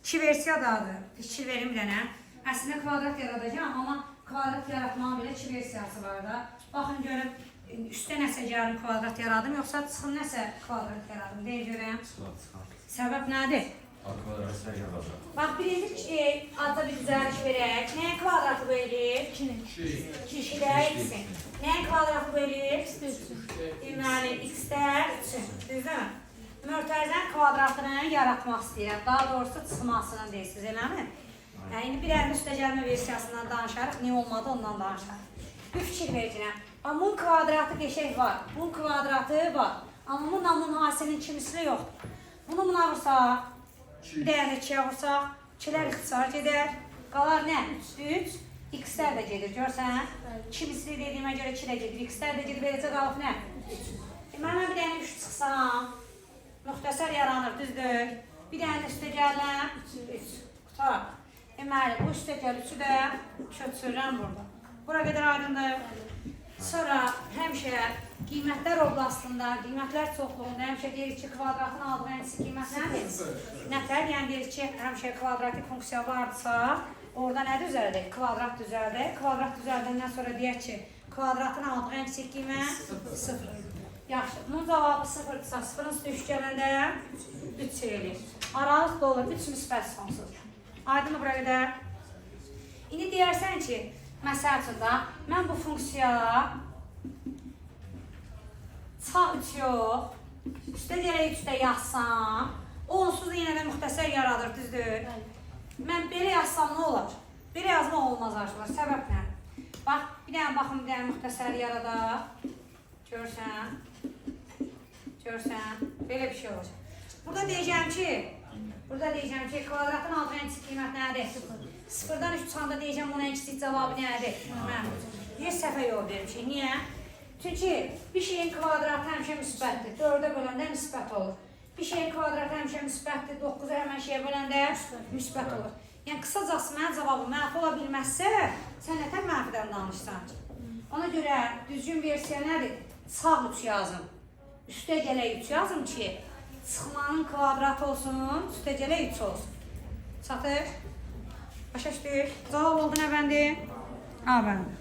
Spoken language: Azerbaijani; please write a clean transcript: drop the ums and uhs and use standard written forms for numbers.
İki versiya dadır. Fikir verim bir dənə. Əslində kvadrat yaradacağım, amma kvadrat yaratmağın belə iki versiyası var da. Baxın görüm, üstə nəsə gəlin kvadrat yaradım, yoxsa çıxın nəsə kvadrat yaradım. Deyə görəm. Səbəb nədir? Bax, birinci adda bir düzəliş verək. Nəyə kvadratı bölür? 2-yə x-in. Nəyə kvadratı bölür? Deməli, x-də 3-ün. Düzdür? Mötərizənin kvadratını yaratmaq istəyirəm. Daha doğrusu çıxmasını deyirsiniz, eləmi? İndi bir əldə üstə gəlmə versiyasından danışarıq. Niyə olmadı, ondan danışarıq. Bir fikir verəcəyəm. Bunun kvadratı qəşəng var. Bunun kvadratı var. Amma bunun hasilinin kimisli yoxdur. Bunu buna vursaq, bir dəyərlə 2-yə vursaq, 2-lər ixtisar gedər. Qalar nə? 3, x-lər də gedir, görsən? Kimisli dediyimə görə 2 də gedir, x-lər də gedir, beləcə qalıb nə? 3. Mən bir dənə 3 çıxsam, müxtəsər yaranır, düzdür? Bir dənə üstə gələm, 3. Qutaraq. Deməli, bu üstə gəl 3-ü də köçürürəm burada. Bura qədər aydındır. Sonra həmişə qiymətlər oblastında, qiymətlər çoxluğunda həmişə deyirik ki, kvadratın aldığı ən kiçik qiymət nədir? Nətər? Yəni deyirik ki, həmişə kvadratik funksiya varsa, orada nə düzəldir? Kvadrat düzəldir. Kvadrat düzəldəndən sonra deyək ki, kvadratın aldığı ən kiçik qiymət 0. Yaxşı, bunun cavabı 0-dırsa, 0-ın üstü 3 gələndə 3 eləyir. Aralıq da olur, 3 müsbət sonsuz. Aydın bura qədər. İndi deyərsən ki, məsəl üçün da, mən bu funksiyaya sağ 3 yox, üstə gələk 3-də yazsam, onsuz yenə də müxtəsər yaradır, düzdür? Mən belə yazsam nə olar? Belə yazma olmaz arzular, səbəb nə? Bax, bir dənə baxın, bir dənə müxtəsər yaradaq. Görsən, belə bir şey olacaq. Burada deyəcəm ki, kvadratın aldığı ən kiçik qiymət nədir? 0-dan 3 çıxanda deyəcəm, onun ən kiçik cavabı nədir? Niyə səhvə yol vermişik? Niyə? Çünki bir şeyin kvadratı həmişə müsbətdir. 4-ə böləndə müsbət olur. Bir şeyin kvadratı həmişə müsbətdir. 9-u həmən şeyə böləndə müsbət olur. Yəni, qısacası mənim cavabım mənfi ola bilməzsə, sən nətər mənfidən danışsan? Ona görə düzgün versiya nədir? Sağ 3 yazım. Üstə gələk 3 yazım ki, çıxmanın kvadratı olsun, üstə gələk 3 olsun. Çatır? Başa düşdük? Cavab oldu nə bəndi? A bəndi.